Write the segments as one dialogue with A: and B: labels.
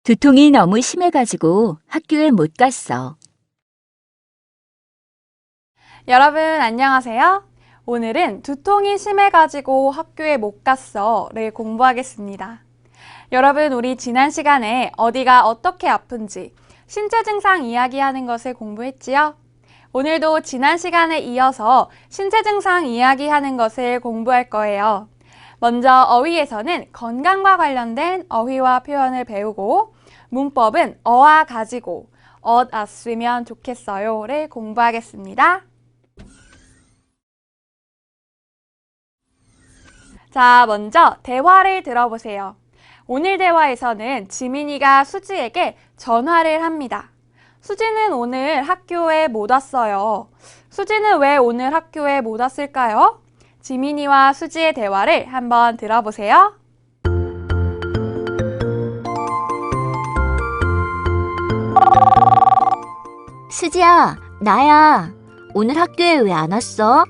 A: 두통이 너무 심해가지고 학교에 못 갔어.
B: 여러분 안녕하세요. 오늘은 두통이 심해가지고 학교에 못 갔어를 공부하겠습니다. 여러분 우리 지난 시간에 어디가 어떻게 아픈지 신체 증상 이야기하는 것을 공부했지요? 오늘도 지난 시간에 이어서 신체 증상 이야기하는 것을 공부할 거예요. 먼저 어휘에서는 건강과 관련된 어휘와 표현을 배우고 문법은 어와 가지고 어았으면 좋겠어요를 공부하겠습니다. 자, 먼저 대화를 들어보세요. 오늘 대화에서는 지민이가 수지에게 전화를 합니다. 수지는 오늘 학교에 못 왔어요. 수지는 왜 오늘 학교에 못 왔을까요? 지민이와 수지의 대화를 한번 들어보세요.
C: 수지야, 나야. 오늘 학교에 왜 안 왔어?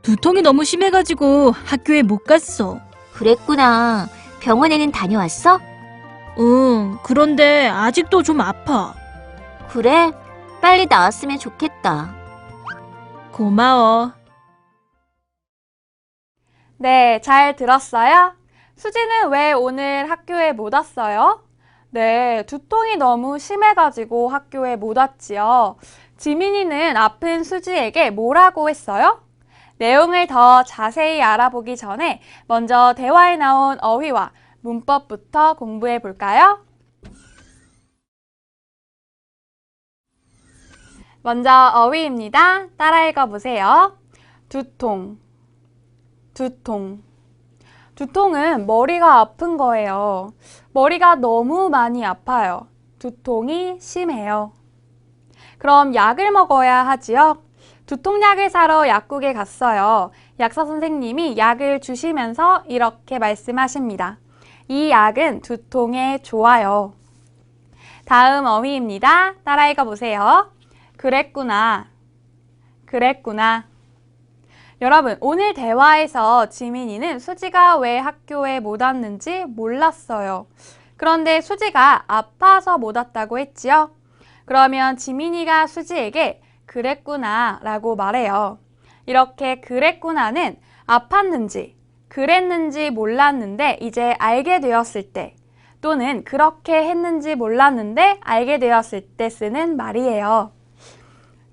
D: 두통이 너무 심해가지고 학교에 못 갔어.
C: 그랬구나. 병원에는 다녀왔어?
D: 응, 그런데 아직도 좀 아파.
C: 그래? 빨리 나왔으면 좋겠다.
D: 고마워.
B: 네, 잘 들었어요? 수지는 왜 오늘 학교에 못 왔어요? 네, 두통이 너무 심해가지고 학교에 못 왔지요. 지민이는 아픈 수지에게 뭐라고 했어요? 내용을 더 자세히 알아보기 전에 먼저 대화에 나온 어휘와 문법부터 공부해 볼까요? 먼저 어휘입니다. 따라 읽어보세요. 두통, 두통. 두통은 머리가 아픈 거예요. 머리가 너무 많이 아파요. 두통이 심해요. 그럼 약을 먹어야 하지요? 두통약을 사러 약국에 갔어요. 약사 선생님이 약을 주시면서 이렇게 말씀하십니다. 이 약은 두통에 좋아요. 다음 어휘입니다. 따라 읽어보세요. 그랬구나. 그랬구나. 여러분, 오늘 대화에서 지민이는 수지가 왜 학교에 못 왔는지 몰랐어요. 그런데 수지가 아파서 못 왔다고 했지요? 그러면 지민이가 수지에게 그랬구나 라고 말해요. 이렇게 그랬구나는 아팠는지, 그랬는지 몰랐는데 이제 알게 되었을 때 또는 그렇게 했는지 몰랐는데 알게 되었을 때 쓰는 말이에요.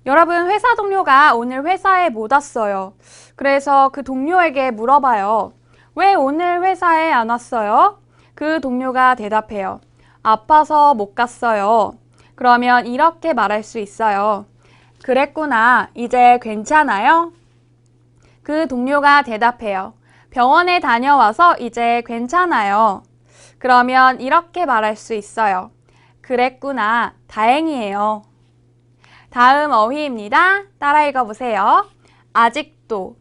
B: 여러분, 회사 동료가 오늘 회사에 못 왔어요. 그래서 그 동료에게 물어봐요. 왜 오늘 회사에 안 왔어요? 그 동료가 대답해요. 아파서 못 갔어요. 그러면 이렇게 말할 수 있어요. 그랬구나. 이제 괜찮아요? 그 동료가 대답해요. 병원에 다녀와서 이제 괜찮아요. 그러면 이렇게 말할 수 있어요. 그랬구나. 다행이에요. 다음 어휘입니다. 따라 읽어보세요. 아직도,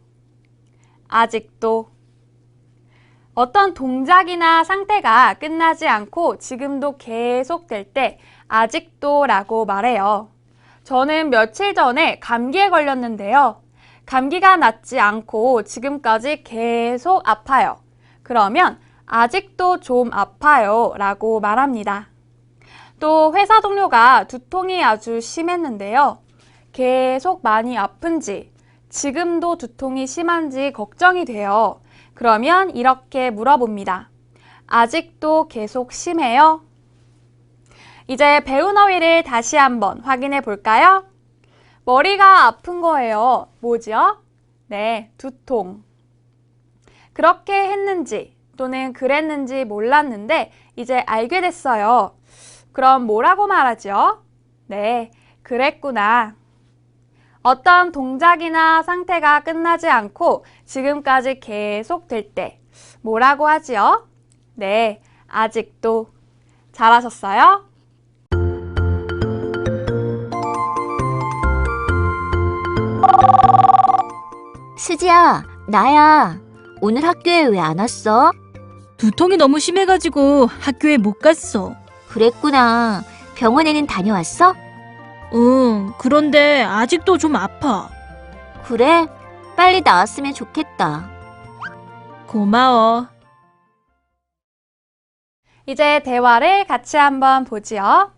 B: 아직도. 어떤 동작이나 상태가 끝나지 않고 지금도 계속될 때 아직도 라고 말해요. 저는 며칠 전에 감기에 걸렸는데요. 감기가 낫지 않고 지금까지 계속 아파요. 그러면 아직도 좀 아파요 라고 말합니다. 또 회사 동료가 두통이 아주 심했는데요. 계속 많이 아픈지, 지금도 두통이 심한지 걱정이 돼요. 그러면 이렇게 물어봅니다. 아직도 계속 심해요? 이제 배운 어휘를 다시 한번 확인해 볼까요? 머리가 아픈 거예요. 뭐죠? 네, 두통. 그렇게 했는지 또는 그랬는지 몰랐는데 이제 알게 됐어요. 그럼 뭐라고 말하죠? 네, 그랬구나. 어떤 동작이나 상태가 끝나지 않고 지금까지 계속 될 때 뭐라고 하지요? 네, 아직도. 잘하셨어요?
C: 수지야, 나야. 오늘 학교에 왜 안 왔어?
D: 두통이 너무 심해가지고 학교에 못 갔어.
C: 그랬구나. 병원에는 다녀왔어?
D: 응, 그런데 아직도 좀 아파.
C: 그래? 빨리 나왔으면 좋겠다.
D: 고마워.
B: 이제 대화를 같이 한번 보지요.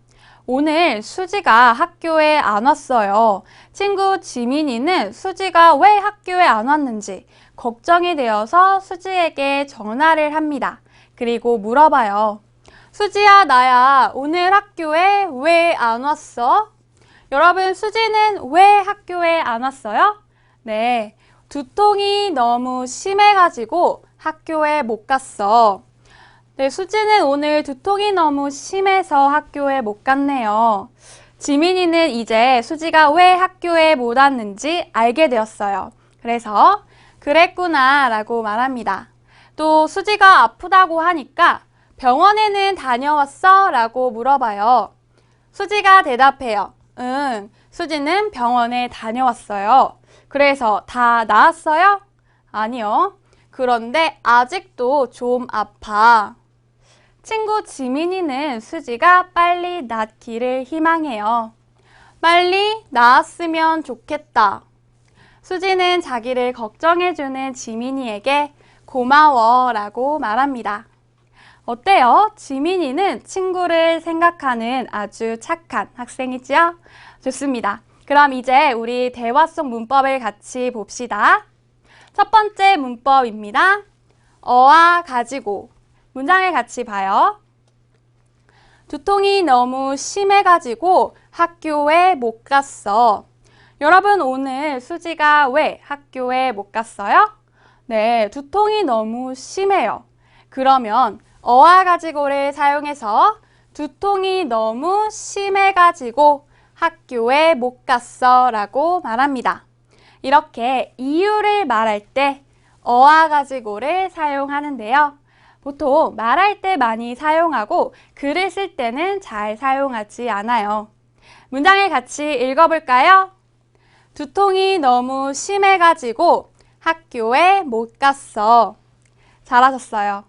B: 오늘 수지가 학교에 안 왔어요. 친구 지민이는 수지가 왜 학교에 안 왔는지 걱정이 되어서 수지에게 전화를 합니다. 그리고 물어봐요. 수지야, 나야, 오늘 학교에 왜 안 왔어? 여러분, 수지는 왜 학교에 안 왔어요? 네, 두통이 너무 심해가지고 학교에 못 갔어. 네, 수지는 오늘 두통이 너무 심해서 학교에 못 갔네요. 지민이는 이제 수지가 왜 학교에 못 왔는지 알게 되었어요. 그래서 그랬구나 라고 말합니다. 또 수지가 아프다고 하니까 병원에는 다녀왔어? 라고 물어봐요. 수지가 대답해요. 응, 수지는 병원에 다녀왔어요. 그래서 다 나았어요? 아니요. 그런데 아직도 좀 아파. 친구 지민이는 수지가 빨리 낫기를 희망해요. 빨리 나았으면 좋겠다. 수지는 자기를 걱정해주는 지민이에게 고마워 라고 말합니다. 어때요? 지민이는 친구를 생각하는 아주 착한 학생이지요? 좋습니다. 그럼 이제 우리 대화 속 문법을 같이 봅시다. 첫 번째 문법입니다. 어와 가지고. 문장을 같이 봐요. 두통이 너무 심해가지고 학교에 못 갔어. 여러분, 오늘 수지가 왜 학교에 못 갔어요? 네, 두통이 너무 심해요. 그러면 어와 가지고를 사용해서 두통이 너무 심해가지고 학교에 못 갔어 라고 말합니다. 이렇게 이유를 말할 때 어와 가지고를 사용하는데요. 보통 말할 때 많이 사용하고 글을 쓸 때는 잘 사용하지 않아요. 문장을 같이 읽어볼까요? 두통이 너무 심해가지고 학교에 못 갔어. 잘하셨어요.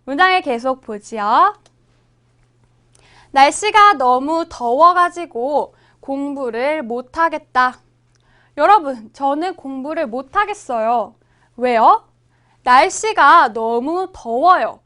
B: 문장을 계속 보지요. 날씨가 너무 더워가지고 공부를 못하겠다. 여러분, 저는 공부를 못하겠어요. 왜요? 날씨가 너무 더워요.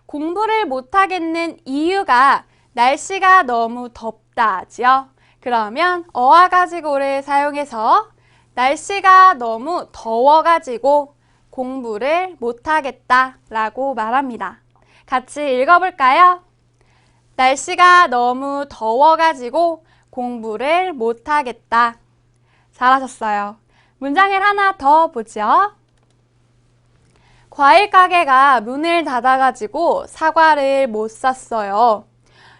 B: 공부를 못하겠는 이유가 날씨가 너무 덥다지요. 그러면 어와 가지고를 사용해서 날씨가 너무 더워가지고 공부를 못하겠다 라고 말합니다. 같이 읽어볼까요? 날씨가 너무 더워가지고 공부를 못하겠다. 잘하셨어요. 문장을 하나 더 보죠. 과일 가게가 문을 닫아가지고 사과를 못 샀어요.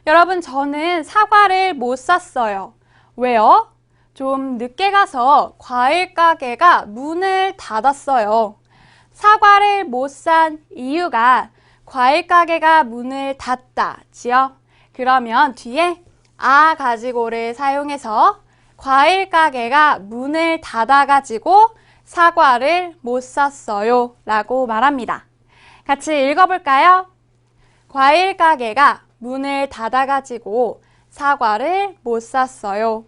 B: 여러분, 저는 사과를 못 샀어요. 왜요? 좀 늦게 가서 과일 가게가 문을 닫았어요. 사과를 못 산 이유가 과일 가게가 문을 닫다지요. 그러면 뒤에 아 가지고를 사용해서 과일 가게가 문을 닫아가지고 사과를 못 샀어요 라고 말합니다. 같이 읽어볼까요? 과일 가게가 문을 닫아가지고 사과를 못 샀어요.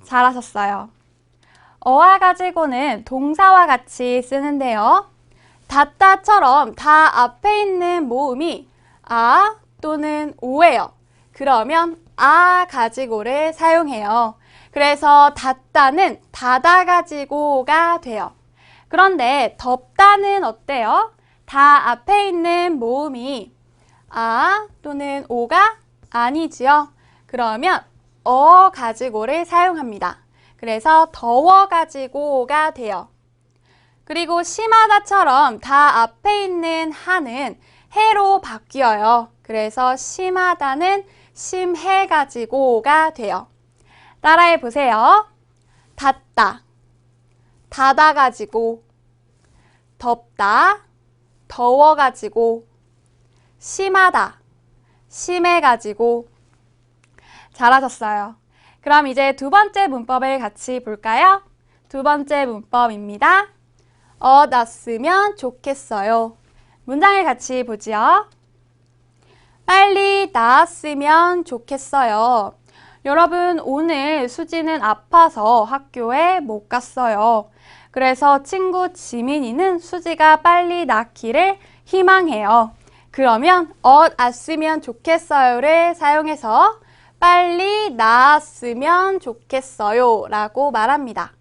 B: 잘하셨어요. 어와 가지고는 동사와 같이 쓰는데요. 닫다처럼 다 앞에 있는 모음이 아 또는 오예요. 그러면 아 가지고를 사용해요. 그래서 닫다는 닫아가지고가 돼요. 그런데 덥다는 어때요? 다 앞에 있는 모음이 아 또는 오가 아니지요. 그러면 어 가지고를 사용합니다. 그래서 더워가지고가 돼요. 그리고 심하다처럼 다 앞에 있는 하는 해로 바뀌어요. 그래서 심하다는 심해가지고가 돼요. 따라해 보세요. 닫다, 닫아가지고, 덥다, 더워가지고, 심하다, 심해가지고. 잘하셨어요. 그럼 이제 두 번째 문법을 같이 볼까요? 두 번째 문법입니다. 났으면 좋겠어요. 문장을 같이 보지요. 빨리 나았으면 좋겠어요. 여러분, 오늘 수지는 아파서 학교에 못 갔어요. 그래서 친구 지민이는 수지가 빨리 낫기를 희망해요. 그러면 왔으면 좋겠어요를 사용해서 빨리 나았으면 좋겠어요 라고 말합니다.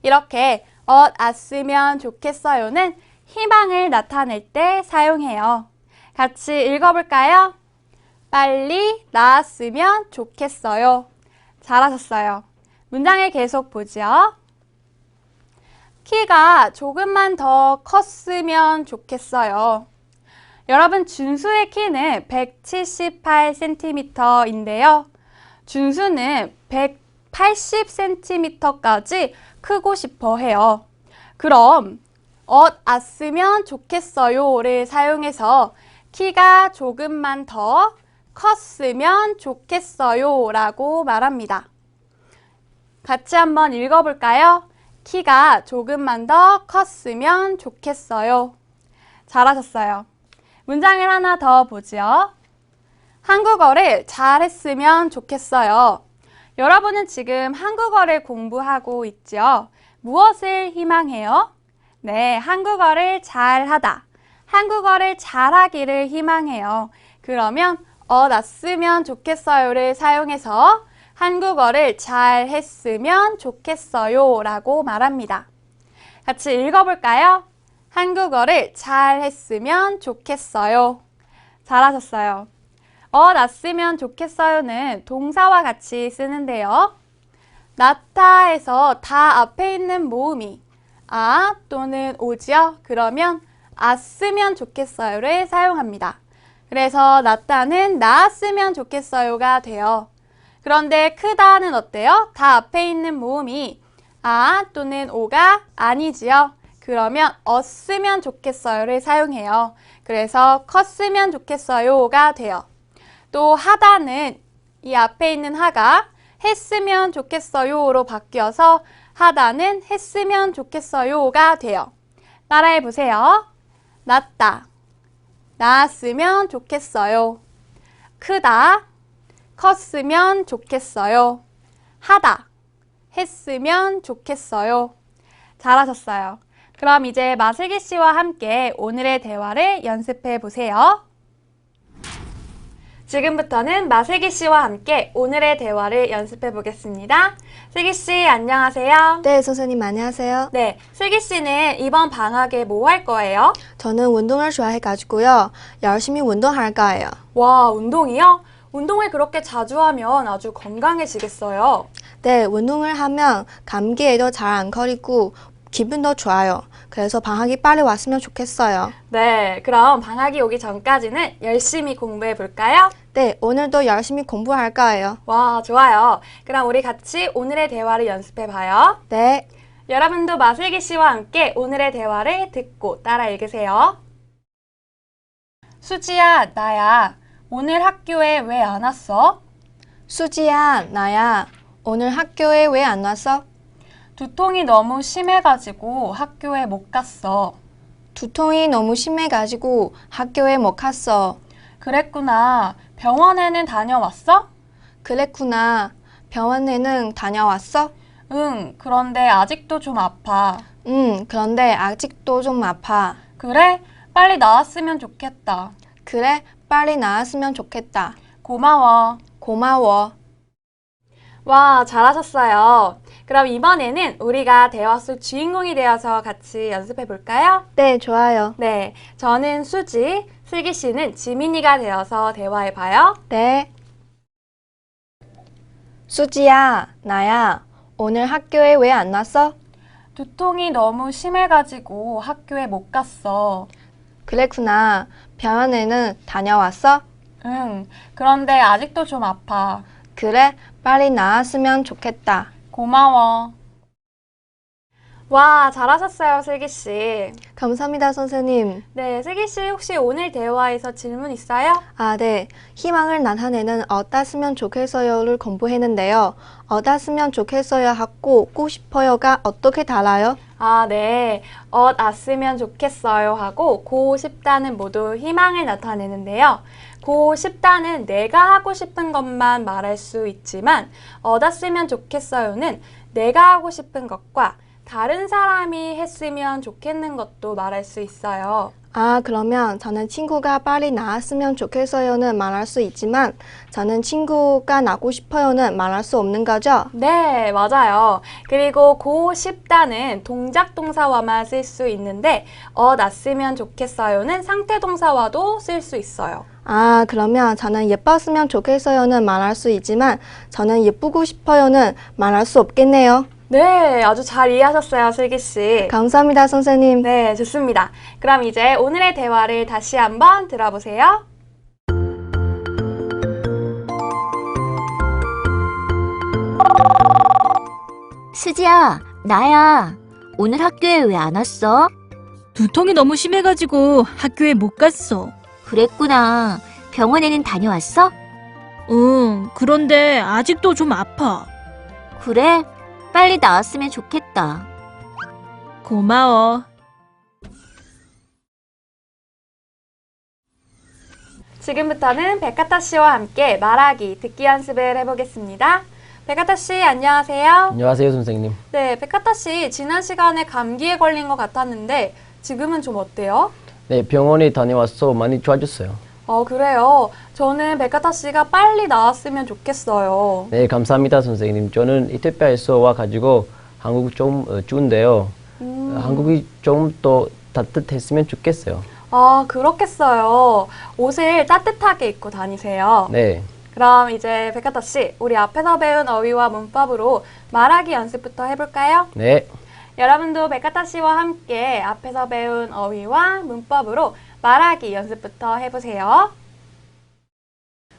B: 이렇게 왔으면 좋겠어요는 희망을 나타낼 때 사용해요. 같이 읽어볼까요? 빨리 나았으면 좋겠어요. 잘하셨어요. 문장을 계속 보죠. 키가 조금만 더 컸으면 좋겠어요. 여러분, 준수의 키는 178cm인데요. 준수는 180cm까지 크고 싶어 해요. 그럼 왔으면 좋겠어요를 사용해서 키가 조금만 더 컸으면 좋겠어요 라고 말합니다. 같이 한번 읽어볼까요? 키가 조금만 더 컸으면 좋겠어요. 잘하셨어요. 문장을 하나 더 보죠. 한국어를 잘했으면 좋겠어요. 여러분은 지금 한국어를 공부하고 있죠? 무엇을 희망해요? 네, 한국어를 잘하다. 한국어를 잘하기를 희망해요. 그러면 왔으면 좋겠어요를 사용해서 한국어를 잘했으면 좋겠어요 라고 말합니다. 같이 읽어볼까요? 한국어를 잘했으면 좋겠어요. 잘하셨어요. 왔으면 좋겠어요는 동사와 같이 쓰는데요. 낫다에서 다 앞에 있는 모음이 또는 오지요. 그러면 왔으면 좋겠어요를 사용합니다. 그래서 낫다는 나았으면 좋겠어요가 돼요. 그런데 크다는 어때요? 다 앞에 있는 모음이 또는 오가 아니지요. 그러면 었으면 좋겠어요를 사용해요. 그래서 컸으면 좋겠어요가 돼요. 또 하다는 이 앞에 있는 하가 했으면 좋겠어요로 바뀌어서 하다는 했으면 좋겠어요가 돼요. 따라해 보세요. 낫다, 나았으면 좋겠어요. 크다, 컸으면 좋겠어요. 하다, 했으면 좋겠어요. 잘하셨어요. 그럼 이제 마슬기 씨와 함께 오늘의 대화를 연습해 보세요. 지금부터는 마슬기 씨와 함께 오늘의 대화를 연습해 보겠습니다. 슬기 씨, 안녕하세요.
E: 네, 선생님 안녕하세요.
B: 네, 슬기 씨는 이번 방학에 뭐 할 거예요?
E: 저는 운동을 좋아해가지고요. 열심히 운동할 거예요.
B: 와, 운동이요? 운동을 그렇게 자주 하면 아주 건강해지겠어요.
E: 네, 운동을 하면 감기에도 잘 안 걸리고 기분도 좋아요. 그래서 방학이 빨리 왔으면 좋겠어요.
B: 네, 그럼 방학이 오기 전까지는 열심히 공부해 볼까요?
E: 네, 오늘도 열심히 공부할 거예요.
B: 와, 좋아요. 그럼 우리 같이 오늘의 대화를 연습해 봐요.
E: 네,
B: 여러분도 마슬기 씨와 함께 오늘의 대화를 듣고 따라 읽으세요. 수지야, 나야. 오늘 학교에 왜 안 왔어?
E: 수지야, 나야. 오늘 학교에 왜 안 왔어?
B: 두통이 너무 심해가지고 학교에 못 갔어.
E: 두통이 너무 심해가지고 학교에 못 갔어.
B: 그랬구나. 병원에는 다녀왔어?
E: 그랬구나. 병원에는 다녀왔어?
B: 응, 그런데 아직도 좀 아파.
E: 그런데 아직도 좀 아파.
B: 그래? 빨리 나았으면 좋겠다.
E: 그래, 빨리 나았으면 좋겠다.
B: 고마워.
E: 고마워.
B: 와, 잘하셨어요. 그럼 이번에는 우리가 대화 속 주인공이 되어서 같이 연습해 볼까요?
E: 네, 좋아요.
B: 네, 저는 수지, 슬기 씨는 지민이가 되어서 대화해 봐요.
E: 네. 수지야, 나야. 오늘 학교에 왜 안 왔어?
B: 두통이 너무 심해가지고 학교에 못 갔어.
E: 그랬구나. 병원에는 다녀왔어?
B: 응, 그런데 아직도 좀 아파.
E: 그래, 빨리 나았으면 좋겠다.
B: 고마워. 와, 잘하셨어요, 슬기 씨.
E: 감사합니다, 선생님.
B: 네, 슬기 씨 혹시 오늘 대화에서 질문 있어요?
E: 네. 희망을 나타내는 어땠으면 좋겠어요를 공부했는데요. 어땠으면 좋겠어요 하고 고 싶어요가 어떻게 달라요?
B: 네. 왔으면 좋겠어요 하고 고 싶다는 모두 희망을 나타내는데요. 고 싶다는 내가 하고 싶은 것만 말할 수 있지만 왔으면 좋겠어요는 내가 하고 싶은 것과 다른 사람이 했으면 좋겠는 것도 말할 수 있어요.
E: 아, 그러면 저는 친구가 빨리 나았으면 좋겠어요는 말할 수 있지만 저는 친구가 나고 싶어요는 말할 수 없는 거죠?
B: 네, 맞아요. 그리고 고 싶다는 동작 동사와만 쓸 수 있는데 났으면 좋겠어요는 상태 동사와도 쓸 수 있어요.
E: 아, 그러면 저는 예뻤으면 좋겠어요는 말할 수 있지만 저는 예쁘고 싶어요는 말할 수 없겠네요.
B: 네, 아주 잘 이해하셨어요, 슬기 씨.
E: 감사합니다, 선생님.
B: 네, 좋습니다. 그럼 이제 오늘의 대화를 다시 한번 들어보세요.
C: 수지야, 나야. 오늘 학교에 왜 안 왔어?
D: 두통이 너무 심해가지고 학교에 못 갔어.
C: 그랬구나. 병원에는 다녀왔어?
D: 응, 그런데 아직도 좀 아파.
C: 그래? 빨리 나았으면 좋겠다.
D: 고마워.
B: 지금부터는 백가타 씨와 함께 말하기, 듣기 연습을 해보겠습니다. 백가타 씨, 안녕하세요.
F: 안녕하세요, 선생님.
B: 네, 백가타 씨, 지난 시간에 감기에 걸린 것 같았는데 지금은 좀 어때요?
F: 네, 병원에 다녀와서 많이 좋아졌어요.
B: 그래요. 저는 백가타 씨가 빨리 나았으면 좋겠어요.
F: 네, 감사합니다, 선생님. 저는 이태리에서 와가지고 한국 좀 추운데요. 한국이 좀 더 따뜻했으면 좋겠어요.
B: 아, 그렇겠어요. 옷을 따뜻하게 입고 다니세요.
F: 네,
B: 그럼 이제 백가타 씨, 우리 앞에서 배운 어휘와 문법으로 말하기 연습부터 해볼까요?
F: 네,
B: 여러분도 백가타 씨와 함께 앞에서 배운 어휘와 문법으로 말하기 연습부터 해보세요.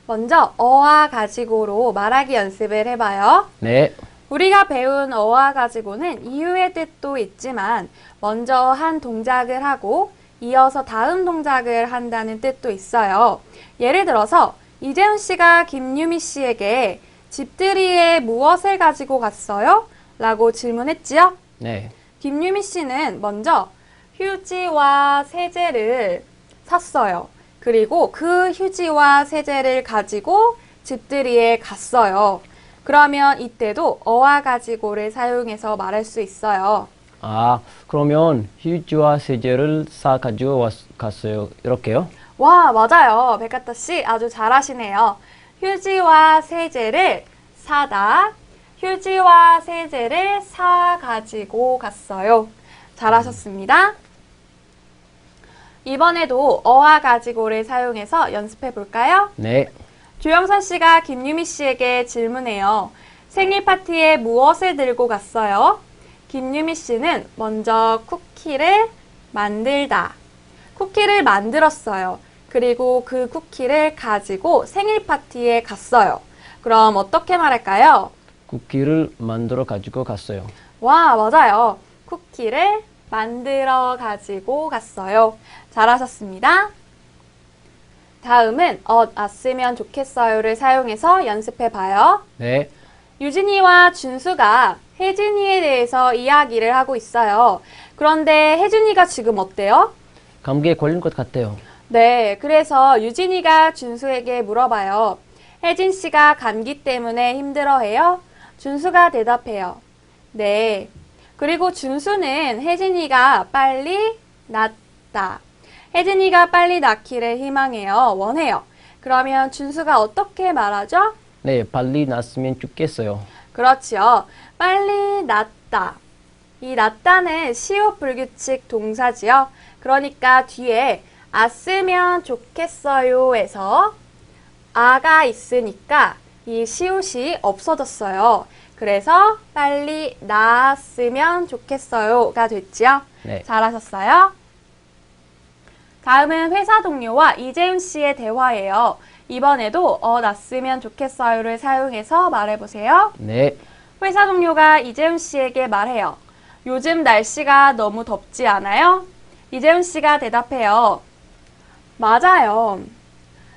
B: 먼저 어와 가지고로 말하기 연습을 해봐요.
F: 네,
B: 우리가 배운 어와 가지고는 이유의 뜻도 있지만 먼저 한 동작을 하고 이어서 다음 동작을 한다는 뜻도 있어요. 예를 들어서 이재훈 씨가 김유미 씨에게 집들이에 무엇을 가지고 갔어요? 라고 질문했지요?
F: 네,
B: 김유미 씨는 먼저 휴지와 세제를 샀어요. 그리고 그 휴지와 세제를 가지고 집들이에 갔어요. 그러면 이때도 어와 가지고를 사용해서 말할 수 있어요.
F: 아, 그러면 휴지와 세제를 가지고 갔어요. 이렇게요?
B: 와, 맞아요. 백가타 씨 아주 잘하시네요. 휴지와 세제를 사다. 휴지와 세제를 사 가지고 갔어요. 잘하셨습니다. 이번에도 어와 가지고를 사용해서 연습해 볼까요?
F: 네,
B: 조영선 씨가 김유미 씨에게 질문해요. 생일 파티에 무엇을 들고 갔어요? 김유미 씨는 먼저 쿠키를 만들다. 쿠키를 만들었어요. 그리고 그 쿠키를 가지고 생일 파티에 갔어요. 그럼 어떻게 말할까요?
F: 쿠키를 만들어 가지고 갔어요.
B: 와, 맞아요. 쿠키를 만들어 가지고 갔어요. 잘하셨습니다. 다음은 왔으면 좋겠어요를 사용해서 연습해 봐요.
F: 네,
B: 유진이와 준수가 혜진이에 대해서 이야기를 하고 있어요. 그런데 혜진이가 지금 어때요?
F: 감기에 걸린 것 같아요.
B: 네, 그래서 유진이가 준수에게 물어봐요. 혜진 씨가 감기 때문에 힘들어해요? 준수가 대답해요. 네. 그리고 준수는 혜진이가 빨리 낫다. 혜진이가 빨리 낫기를 희망해요. 원해요. 그러면 준수가 어떻게 말하죠?
F: 네, 빨리 났으면 좋겠어요.
B: 그렇지요. 빨리 낫다. 이 낫다는 시옷 불규칙 동사지요. 그러니까 뒤에 왔으면 좋겠어요에서 아가 있으니까 이 시옷이 없어졌어요. 그래서 빨리 나았으면 좋겠어요가 됐지요.
F: 네,
B: 잘하셨어요. 다음은 회사 동료와 이재훈 씨의 대화예요. 이번에도 났으면 좋겠어요를 사용해서 말해보세요.
F: 네,
B: 회사 동료가 이재훈 씨에게 말해요. 요즘 날씨가 너무 덥지 않아요? 이재훈 씨가 대답해요. 맞아요.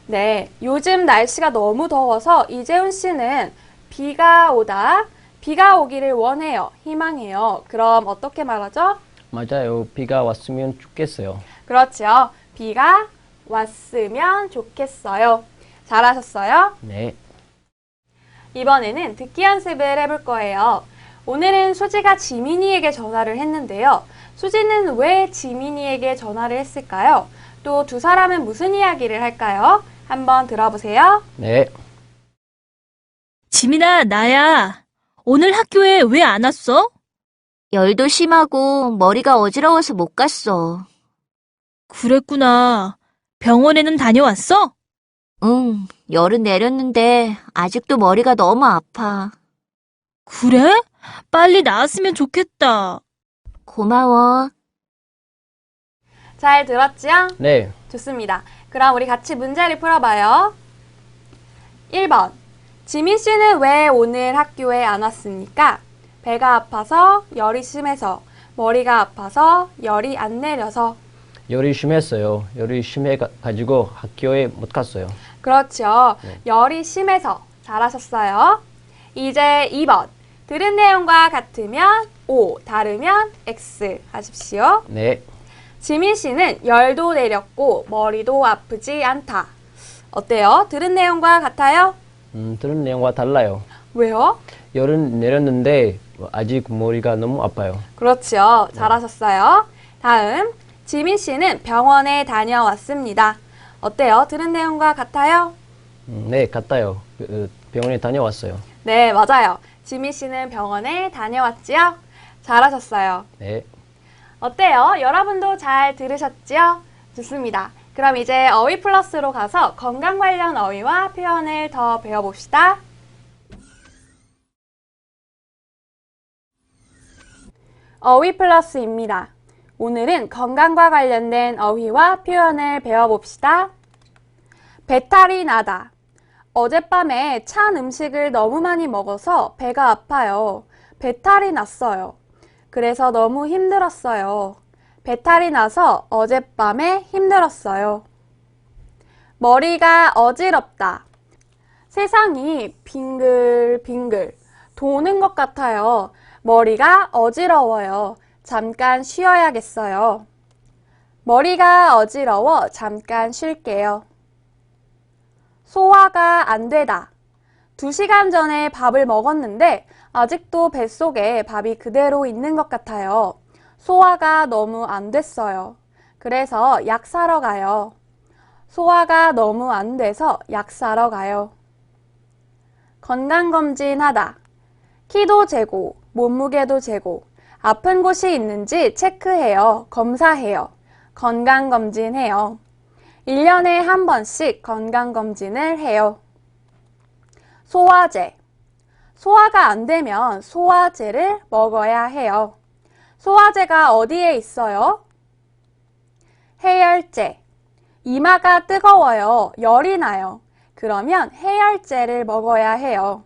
B: 네, 요즘 날씨가 너무 더워서 이재훈 씨는 비가 오기를 원해요. 희망해요. 그럼 어떻게 말하죠?
F: 맞아요. 비가 왔으면 좋겠어요.
B: 그렇죠. 비가 왔으면 좋겠어요. 잘하셨어요.
F: 네,
B: 이번에는 듣기 연습을 해볼 거예요. 오늘은 수지가 지민이에게 전화를 했는데요. 수지는 왜 지민이에게 전화를 했을까요? 또 두 사람은 무슨 이야기를 할까요? 한번 들어보세요.
F: 네.
D: 지민아, 나야. 오늘 학교에 왜 안 왔어?
C: 열도 심하고 머리가 어지러워서 못 갔어.
D: 그랬구나. 병원에는 다녀왔어?
C: 응, 열은 내렸는데 아직도 머리가 너무 아파.
D: 그래? 빨리 나았으면 좋겠다.
C: 고마워.
B: 잘 들었지요?
F: 네.
B: 좋습니다. 그럼 우리 같이 문제를 풀어봐요. 1번. 지민 씨는 왜 오늘 학교에 안 왔습니까? 배가 아파서, 열이 심해서, 머리가 아파서, 열이 안 내려서.
F: 열이 심했어요. 열이 심해가지고 학교에 못 갔어요.
B: 그렇죠.
F: 네.
B: 열이 심해서. 잘하셨어요. 이제 2번. 들은 내용과 같으면 O, 다르면 X 하십시오.
F: 네.
B: 지민 씨는 열도 내렸고 머리도 아프지 않다. 어때요? 들은 내용과 같아요?
F: 들은 내용과 달라요.
B: 왜요?
F: 열은 내렸는데 아직 머리가 너무 아파요.
B: 그렇죠. 잘하셨어요. 다음, 지민 씨는 병원에 다녀왔습니다. 어때요? 들은 내용과 같아요?
F: 네, 같아요. 병원에 다녀왔어요.
B: 네, 맞아요. 지민 씨는 병원에 다녀왔지요? 잘하셨어요.
F: 네.
B: 어때요? 여러분도 잘 들으셨지요? 좋습니다. 그럼 이제 어휘 플러스로 가서 건강 관련 어휘와 표현을 더 배워봅시다. 어휘 플러스입니다. 오늘은 건강과 관련된 어휘와 표현을 배워봅시다. 배탈이 나다. 어젯밤에 찬 음식을 너무 많이 먹어서 배가 아파요. 배탈이 났어요. 그래서 너무 힘들었어요. 배탈이 나서 어젯밤에 힘들었어요. 머리가 어지럽다. 세상이 빙글빙글 도는 것 같아요. 머리가 어지러워요. 잠깐 쉬어야겠어요. 머리가 어지러워 잠깐 쉴게요. 소화가 안 되다. 2시간 전에 밥을 먹었는데 아직도 뱃속에 밥이 그대로 있는 것 같아요. 소화가 너무 안 됐어요. 그래서 약 사러 가요. 소화가 너무 안 돼서 약 사러 가요. 건강검진 하다. 키도 재고, 몸무게도 재고, 아픈 곳이 있는지 체크해요. 검사해요. 건강검진해요. 1년에 한 번씩 건강검진을 해요. 소화제. 소화가 안 되면 소화제를 먹어야 해요. 소화제가 어디에 있어요? 해열제. 이마가 뜨거워요. 열이 나요. 그러면 해열제를 먹어야 해요.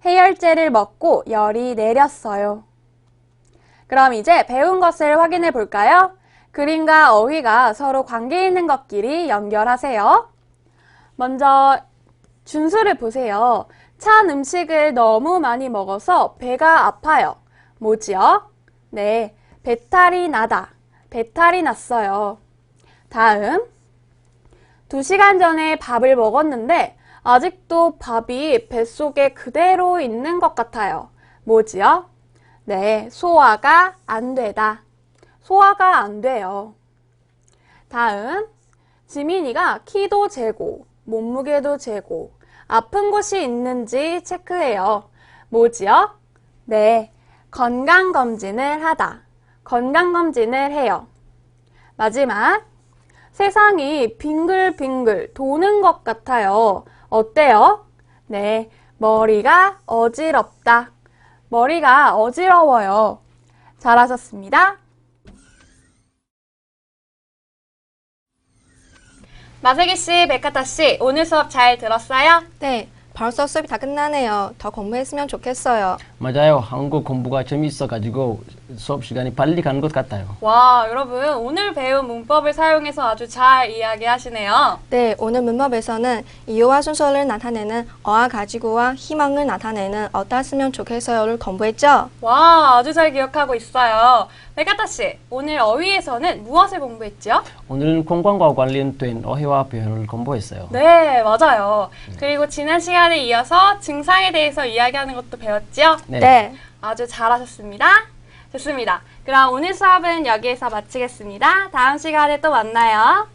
B: 해열제를 먹고 열이 내렸어요. 그럼 이제 배운 것을 확인해 볼까요? 그림과 어휘가 서로 관계 있는 것끼리 연결하세요. 먼저 준수를 보세요. 찬 음식을 너무 많이 먹어서 배가 아파요. 뭐지요? 네, 배탈이 나다. 배탈이 났어요. 다음, 2시간 전에 밥을 먹었는데 아직도 밥이 뱃속에 그대로 있는 것 같아요. 뭐지요? 네, 소화가 안 되다. 소화가 안 돼요. 다음, 지민이가 키도 재고, 몸무게도 재고, 아픈 곳이 있는지 체크해요. 뭐지요? 네, 건강검진을 하다. 건강검진을 해요. 마지막, 세상이 빙글빙글 도는 것 같아요. 어때요? 네, 머리가 어지럽다. 머리가 어지러워요. 잘하셨습니다. 마세기 씨, 백가타 씨, 오늘 수업 잘 들었어요?
E: 네, 벌써 수업이 다 끝나네요. 더 공부했으면 좋겠어요.
F: 맞아요. 한국 공부가 재밌어가지고 수업 시간이 빨리 가는 것 같아요.
B: 와, 여러분, 오늘 배운 문법을 사용해서 아주 잘 이야기하시네요.
E: 네, 오늘 문법에서는 이유와 순서를 나타내는 어와 가지고와 희망을 나타내는 어디다 쓰면 좋겠어요를 공부했죠?
B: 와, 아주 잘 기억하고 있어요. 백가타 씨, 오늘 어휘에서는 무엇을 공부했죠?
F: 오늘은 건강과 관련된 어휘와 표현을 공부했어요.
B: 네, 맞아요. 그리고 지난 시간에 이어서 증상에 대해서 이야기하는 것도 배웠죠?
F: 네.
E: 네.
B: 아주 잘하셨습니다. 좋습니다. 그럼 오늘 수업은 여기에서 마치겠습니다. 다음 시간에 또 만나요.